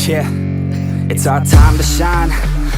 Yeah, it's our time to shine.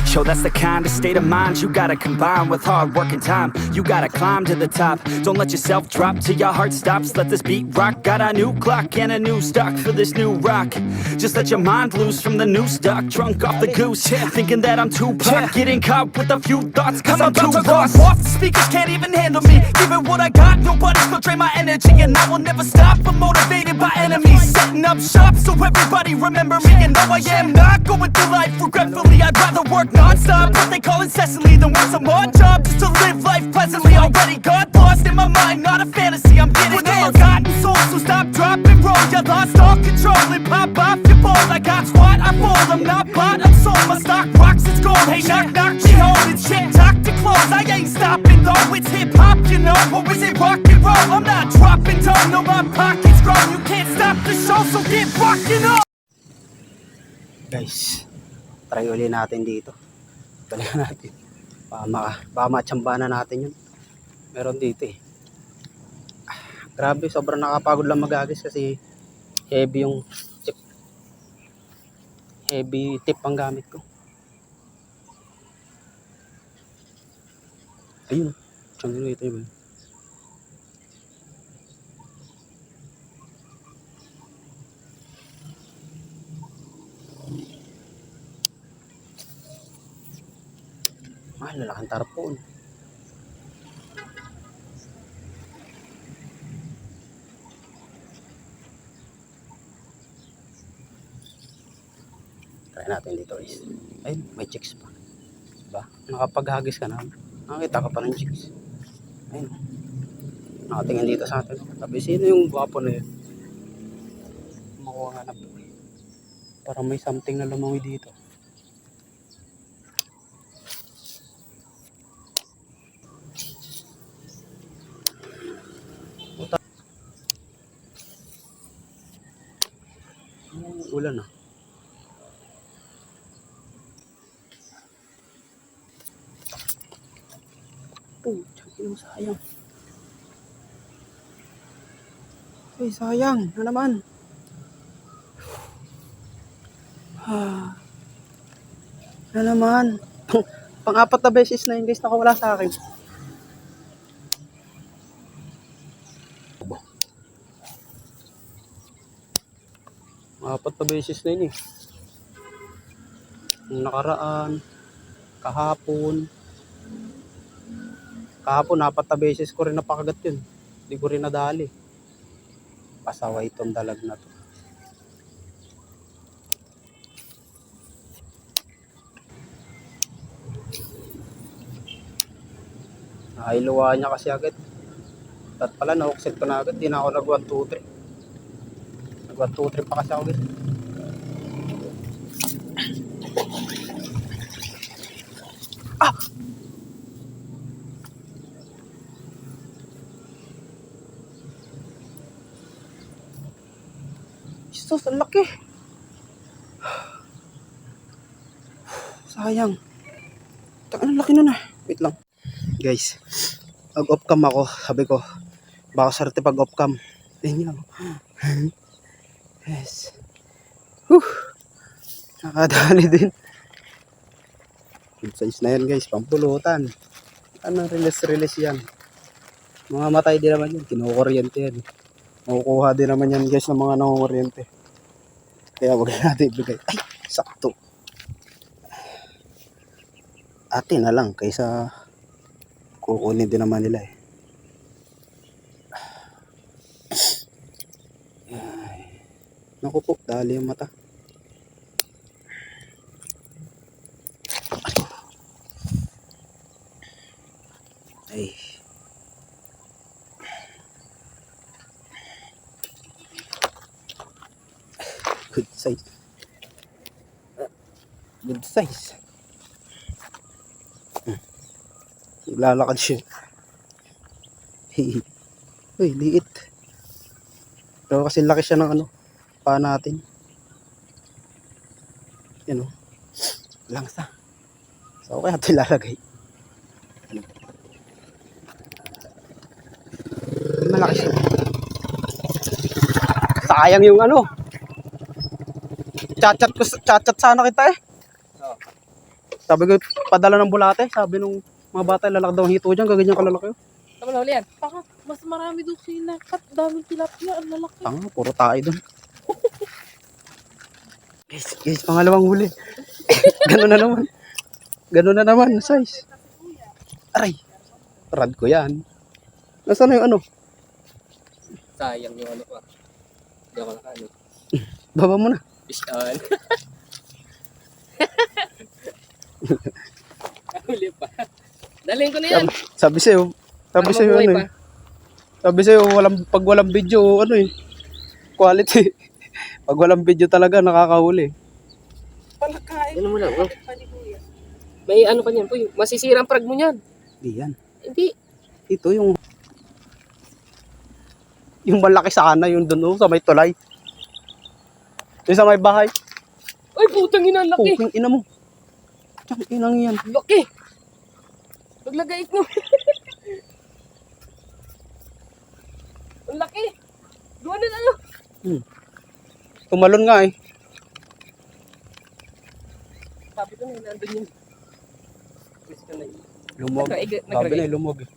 Show that's the kind of state of mind you gotta combine with hard work and time. You gotta climb to the top. Don't let yourself drop till your heart stops. Let this beat rock. Got a new clock and a new stock for this new rock. Just let your mind loose from the new stock. Drunk off the goose, thinking that I'm too pop. Getting caught with a few thoughts cause I'm too lost. Off the speakers can't even handle me. Giving what I got, nobody's gonna drain my energy. And I will never stop, I'm motivated by enemies. Setting up shop so everybody remember me. And no, I am not going through life regretfully. I'd rather work non-stop, what they call incessantly, than work some odd job just to live life pleasantly. Already got lost in my mind, not a fantasy, I'm getting with a forgotten soul. So stop, drop, and roll. You lost all control and pop off your ball. I got squat, I fall, I'm not bought, I'm sold. My stock rocks, it's gold. Hey, knock, knock, she home. It's shit, talk to close. I ain't stopping though, it's hip-hop, you know. Or is it rock and roll? I'm not dropping down, no, my pocket's grown. You can't stop the show, so get rocking up. Guys, try uli natin dito. Balikan natin. Baka matsyamba na natin yun. Meron dito eh. Grabe, sobrang nakapagod lang mag-agis kasi heavy yung tip. Heavy tip ang gamit ko. Ayun. Tiyangin mo ito yun. Lalaking tarpon. Try natin dito guys. Ayun, may chicks pa. Diba? Nakapaghagis ka na. Nakakita ka pa ng chicks. Ayun. Nakatingin dito sa atin. Sabi, sino yung gwapo na yun? Makuha nga na po. Parang may something na lumawi dito. Ulan na. Oh, tsaka sayang. Uy, sayang na naman. Na naman. Pang-apat na beses na yung guys nakawala sa akin. Apat na beses na yun eh. Yung nakaraan, kahapon, apat na beses ko rin napakagat yun. Hindi ko rin nadali. Pasaway itong dalag na to. Nakailuwa niya kasi agad. At pala na-oxet ko na agad. Di na ako nag 1, 2, 3. Nag 1, 2, 3 pa kasi ako agad. Ah! Jesus, ang laki. Sayang. Ang laki nun ah. Wait lang. Guys, mag-off cam ako. Sabi ko, baka swerte pag off cam. Ayun yun. Yes. Nakadali din. Good size na yan guys, pampulutan. Anong release yan? Mga matay din naman yan, kinukuryente yan. Makukuha din naman yan guys ng mga nangunguryente. Kaya wag natin ibigay. Ay, sakto. Atin na lang kaysa kukunin din naman nila eh. Naku po, dali yung mata. Ay. Good size. Good size. Lalakad siya. Uy, liit. Pero kasi laki siya ng ano, pa natin. Yan o. Langsa. So, okay natin ilalagay. Malaki siya. Sayang yung ano. Chat sana kita eh. Oo. Sabi ko, padala ng bulate. Sabi nung mga bata, lalaki daw ang hito dyan. Gaganyan kalalaki. Tama na huli yan. Baka mas marami doon sinakat. Daming tilapia. Ang lalaki. Tanga, puro tayo dun. Guys, pangalawang huli. Ganun na naman. Ganun na naman, size. Aray. Rad ko yan. Nasaan na yung ano? Sayang yung ano ko. Hindi ako nakaano. Baba mo na. Fish on. Huli pa. Dalhin ko na yan. Sabi sa'yo. Sabi sa'yo Mabuhay ano pa. eh. Sabi sa'yo, pag walang video, ano eh. Quality. Pag walang video talaga, nakakahuli. Palakain. Ano mo lang, oh. Pa ni Kuya. May ano pa niyan po. Masisira ang prag mo niyan. Hindi yan. Hindi. Ito yung malaki sana yung dun sa may tulay. Yung sa may bahay. Ay, putang ina, ang laki. Puking ina mo. Tsang inang yan. Laki. Naglagay ko. Ang laki. Gawa na ano. Tumalon nga eh. Sabi ko na, nandun yung... Miss ko na yun. Lumog. Sabi na lumog eh.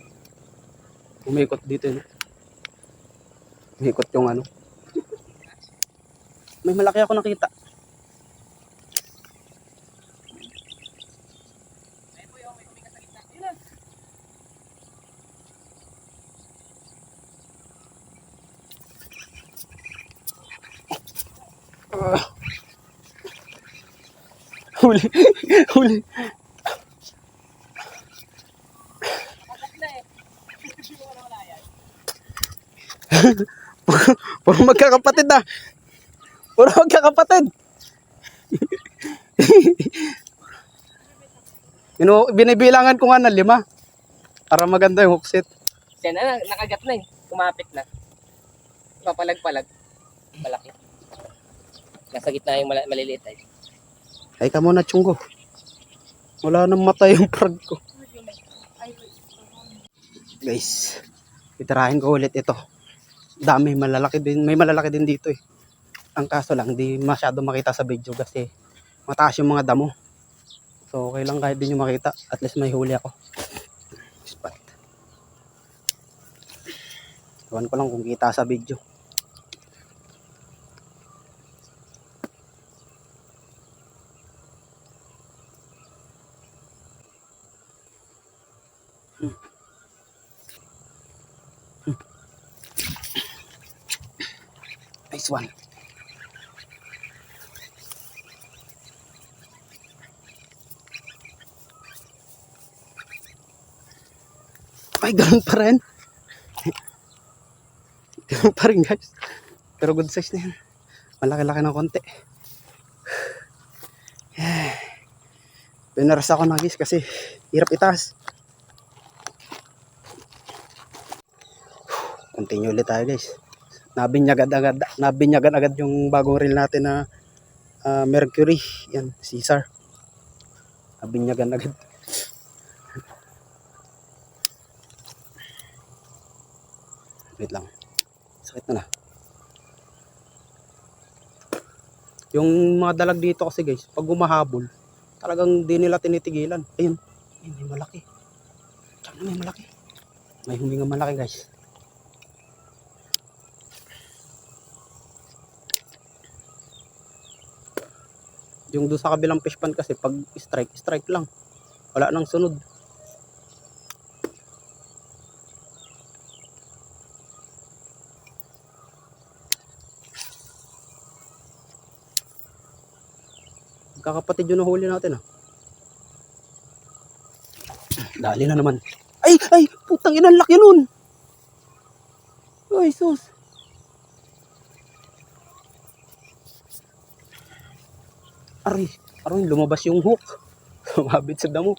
Umikot dito eh. Umikot yung ano. May malaki ako nakita. Huli. Huli. Puro magkakapatid na. Puro magkakapatid. Binibilangan ko nga ng 5. Para maganda yung hookset. Yan na, nakagat na eh. Kumapit na. Papalag-palag. Malaki. Nasa gitna yung maliliit ay. Ay ka muna, Chunggo. Wala nang mata yung prag ko. Guys, itirahin ko ulit ito. Dami, malalaki din. May malalaki din dito eh. Ang kaso lang, di masyado makita sa video kasi mataas yung mga damo. So, okay lang kahit di nyo makita. At least may huli ako. Spot. Iwan ko lang kung kita sa video. Nice one. Ay, ganun pa rin. Ganun pa rin, guys. Pero good size na yan. Malaki-laki ng konti. Pinaras ako na, guys, kasi hirap itaas. Continue ulit tayo, guys. Nabinyagan agad yung bagong reel natin na Mercury. Yan, Caesar. Nabinyagan agad. Wait lang. Sakit na. Yung mga dalag dito kasi guys, pag gumahabol, talagang di nila tinitigilan. Ayun. Ayun, may malaki. Tsaka may malaki. May huminga malaki guys. Yung doon sa kabilang fish pan kasi pag strike lang. Wala nang sunod. Kakapatid yun na huli natin ah. Dali na naman. Ay! Putang ina, laki nun! Ay, sus! Aray, lumabas yung hook. Sumabit sa damo.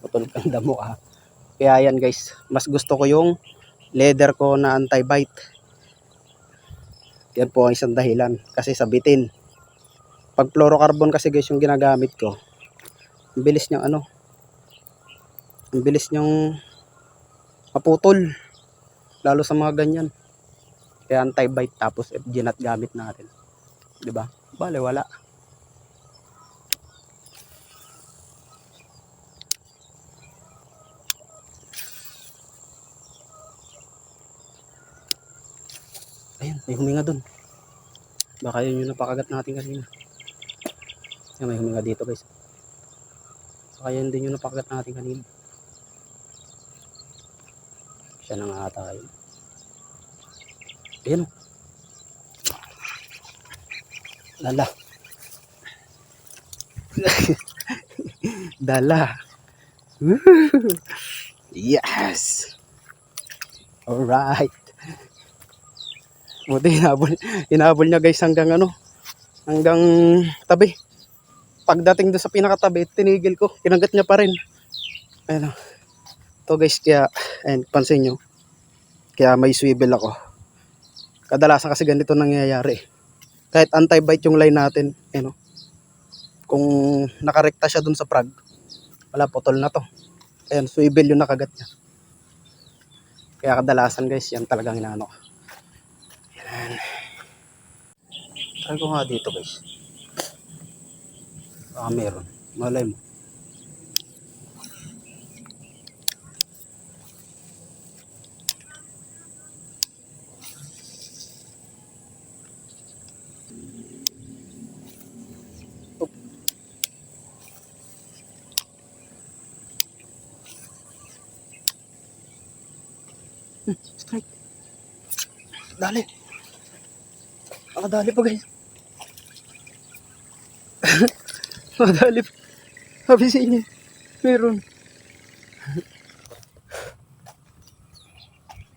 Putol kang damo ah. Kaya yan guys, mas gusto ko yung leather ko na anti-bite. Yan po ang isang dahilan. Kasi sabitin. Pag fluorocarbon kasi guys yung ginagamit ko, ang bilis niyang ano, ang bilis niyang maputol. Lalo sa mga ganyan. Kaya anti-bite tapos FG nut gamit natin. 'Di ba? Bale, wala. Ayun, may huminga dun. Baka yun yung napakagat natin kanina. Ayun, may huminga dito guys. Baka yun din yung napakagat natin kanina. Siya na nga ata yun. Ayun o. Lala. Dala. Yes. Alright. Buti hinabol niya guys hanggang ano, hanggang tabi. Pagdating doon sa pinakatabi, tinigil ko, kinagat niya pa rin. Ayun. To guys, kaya ayun, pansin nyo, kaya may swivel ako. Kadalasan kasi ganito nangyayari. Kahit anti-bite yung line natin, ayun, kung nakarekta siya doon sa prag, wala, putol na to. Ayun, swivel yung nakagat niya. Kaya kadalasan guys, yan talagang inaano ko. Try ko nga dito guys. Meron. Malay mo. Oop. Strike. Dali. Nakadali pa guys. Nakadali pa. Sabi sa inyo. Meron.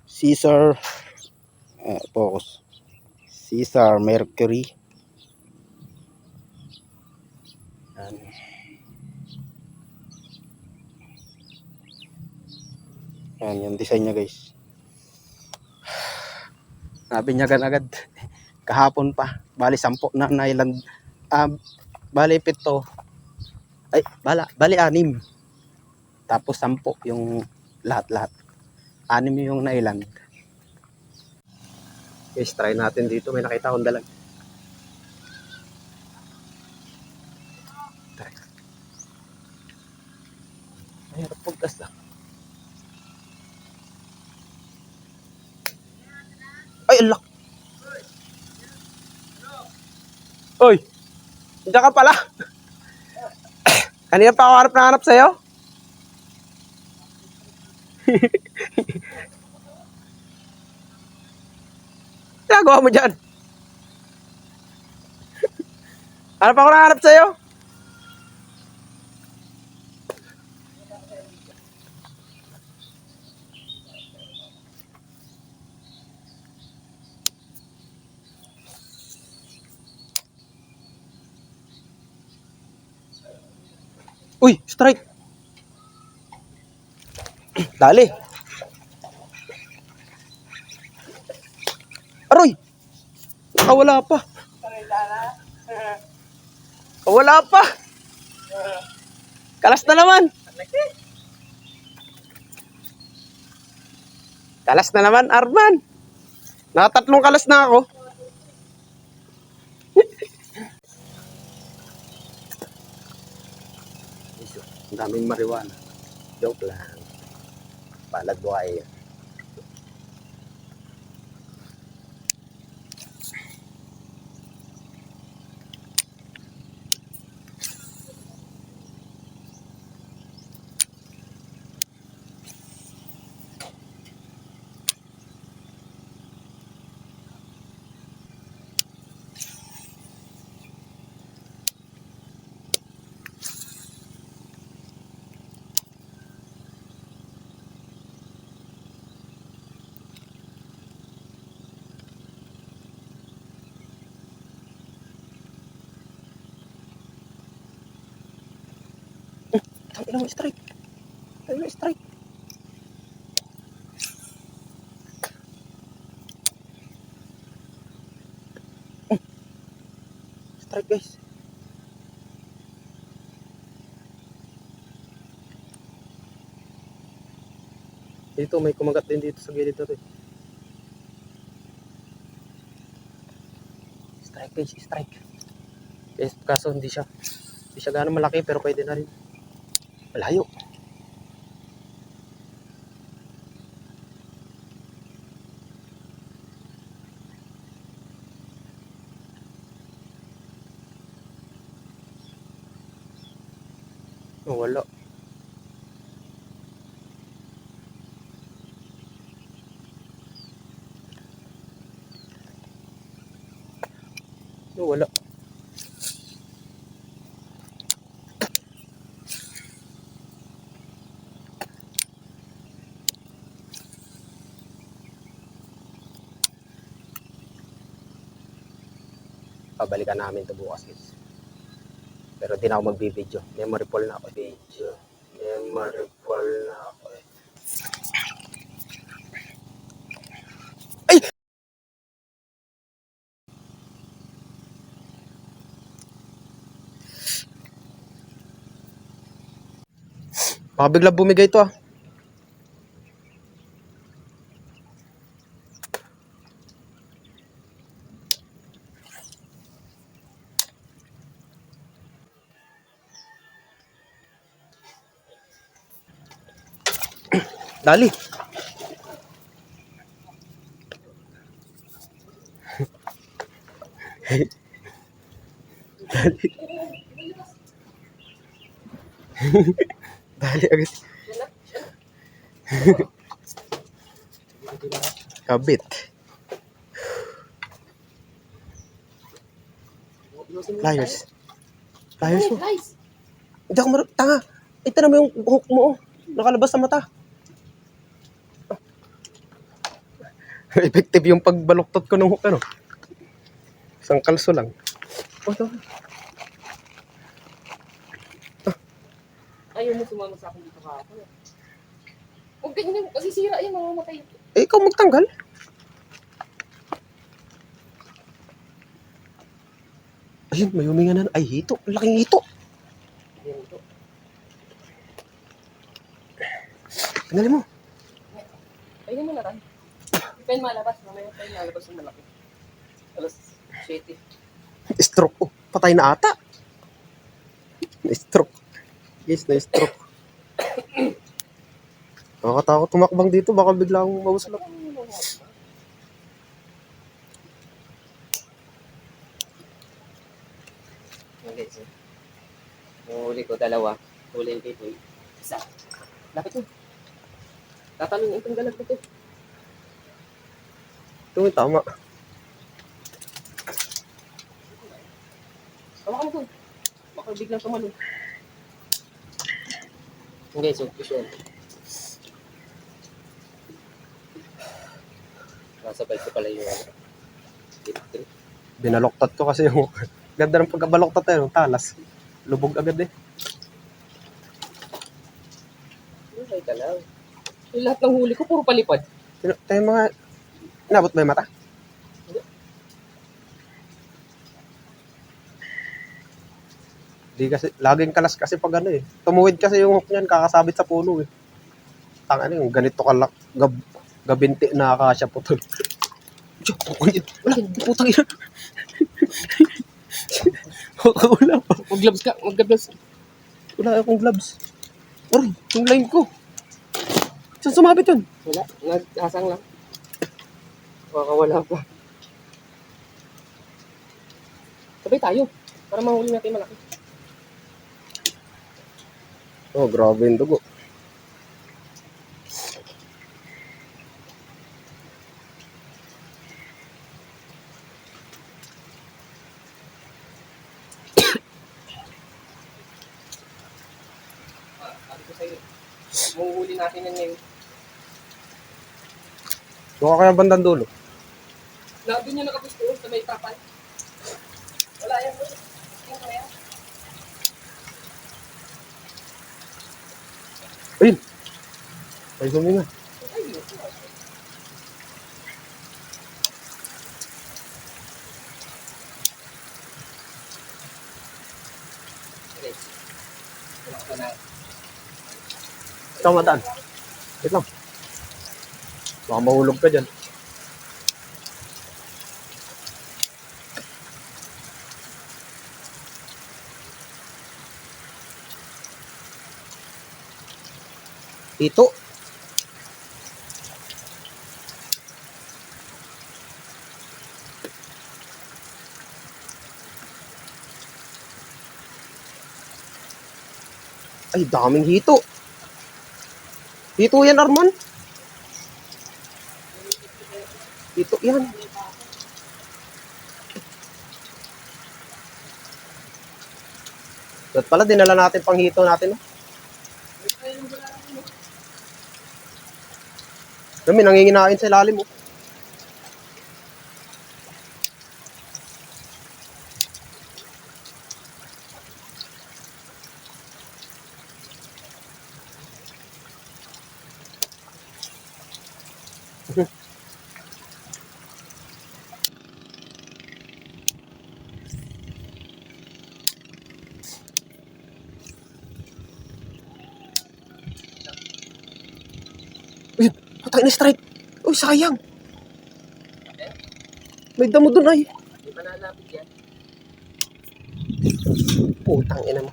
Caesar. Focus. Caesar Mercury. Yan. Yan yung design niya guys. Nabinyagan agad. Kahapon pa. Bali 10 na nailand. Bali 7. Ay, bali 6. Tapos 10 yung lahat-lahat. 6 yung nailand. Guys, try natin dito. May nakita akong dalag. Try. Mahirap pagkas na. Ay, alak. Oy, diyan ka pala. Kanina pa ako harap na hanap sa'yo. Ginagawa mo dyan? Hanap ako na hanap sa'yo. Uy, strike. Dali. Aroy. Wala pa. Wala pa. Kalas na naman. Kalas na naman, Arman. Nakatatlong kalas na ako. Ang daming marijuana. Joke lang. Palad buhay. Tangina mo, strike. Tangina mo, strike. Strike guys. Dito may kumagat din dito sa gilid na to. Strike guys, strike. Kaso hindi siya gano'ng malaki pero pwede na rin. Malayo. Oh, wala. Oh, wala. Pabalikan namin ito bukas guys. Pero di na ako magbibideo. Memory full na ako. Memory full na ako eh. Ay! Baka bigla bumigay ito ah. Dali. Dali. Dali agad. Kabit. Pliers. Pliers mo. Hindi ako tanga. Ito na mo yung hook mo. Oh. Nakalabas sa mata. Effective yung pagbaluktot ko ng hook ano. Isang kalso lang. Oh, ito. Ayaw mo sumama sa akin dito kahapon. Huwag ganyan, kasi sira yan, mamamatay. Eh, ikaw magtanggal. Ayun, may huminga na. Ay, hito. Ang laking hito. Ganito. Tanggalin mo. Ayun mo na rin. Pen malabas, mamaya tayo malabas ng malaki. Alas 7. Stroke. Oh, patay na ata. Na-stroke. Yes, na-stroke. Nakakatakot tumakbang dito. Baka bigla akong mausalap. Okay, so. Huli ko, dalawa. Huli yung titoy. Isa. Lapit mo. Tatanong itong galag ko to. Ito yung tama. Hawakan mo to. Baka biglang tumalong. Okay, so yun. Nasabay ko pala yung dito. Binaloktat ko kasi yung ganda ng pagkabaloktat eh. Yung talas. Lubog agad eh. Okay ka lang. Yung lahat ng huli ko, puro palipad. Tayo mga... Inabot ba yung mata? Di kasi, laging kalas kasi pag ano eh. Tumuwid kasi yung hook niyan, kakasabit sa puno eh. Tanga yung ganito kalak, gabinti na akasya putol. Wala, putang ina. Wala pa. Mag-gloves ka, mag-gloves. Wala akong gloves. Aray, yung line ko. Saan sumabit yun? Wala, naghasang lang. Baka wala pa. Sabay tayo, para mahuli natin malaki. Oh, grabe yung dugo. Sabi ko sa'yo, mahuhuli natin yan ngayon. Doon ka kaya bandang dulo. Doon yung nakapusto sa may trapal. Wala yan doon. Wala yan. Ayun! Ay, huminga. Ay, yun. Okay. Wala ka na. Ikaw madaan. Wait lang. Baka mahulog ka dyan. Hito. Ay, daming hito. Hito yan, Arman. Hito yan. At pala, dinala natin pang hito natin. Kami, nanginginain sa ilalim. Uy, patay na strike. Uy, sayang. May damo dun ay. Di ba nalapit yan? Putang ina mo.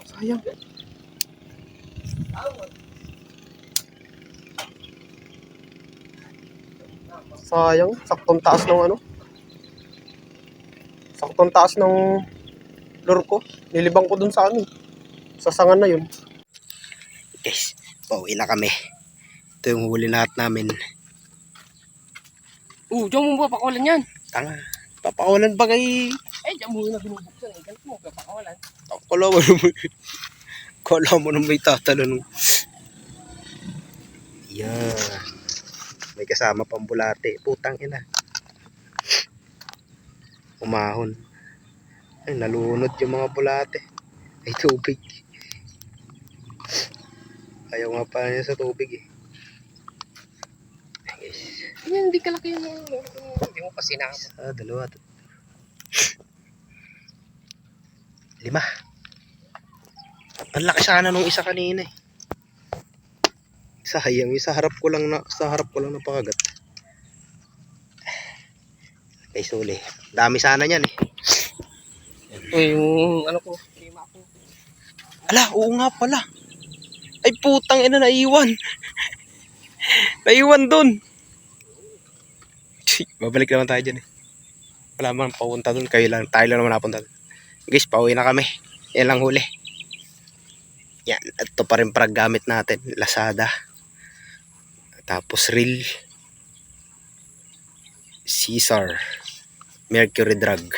Sayang. Sayang. Saktong taas ng ano. Saktong taas ng lure ko. Nilibang ko dun sa ano. Sa sangan na yun. Guys, pauwi na kami. Ito yung huli lahat namin. Diyan mo ba pakawalan yan? Tanga. Papakawalan ba kay... Diyan mo na binubuksan eh. Ganito mo pakawalan. Kala mo nung may tatalon. Yan. May kasama pang bulate. Putang ina. Umahon. Ay, nalunod yung mga bulate. Ay, tubig. Ayaw nga pa niya sa tubig eh. Ay, guys. Yan, hindi kalaki yung hindi mo pa sinama. Dalawa. 5. Ang laki sana nung isa kanina eh. Sayang, sa harap ko lang napakagat. Kay Suli. Dami sana niyan eh. Ito yung ano ko. Kima ko. Ala, oo nga pala. Ay putang ina, naiwan. Naiwan dun. Babalik naman tayo dyan eh. Wala man papunta dun. Tayo lang naman napunta dun. Guys, pauwi na kami. Yan lang huli. Yan, ito pa rin parang gamit natin. Lazada. Tapos reel. Caesar. Mercury drug.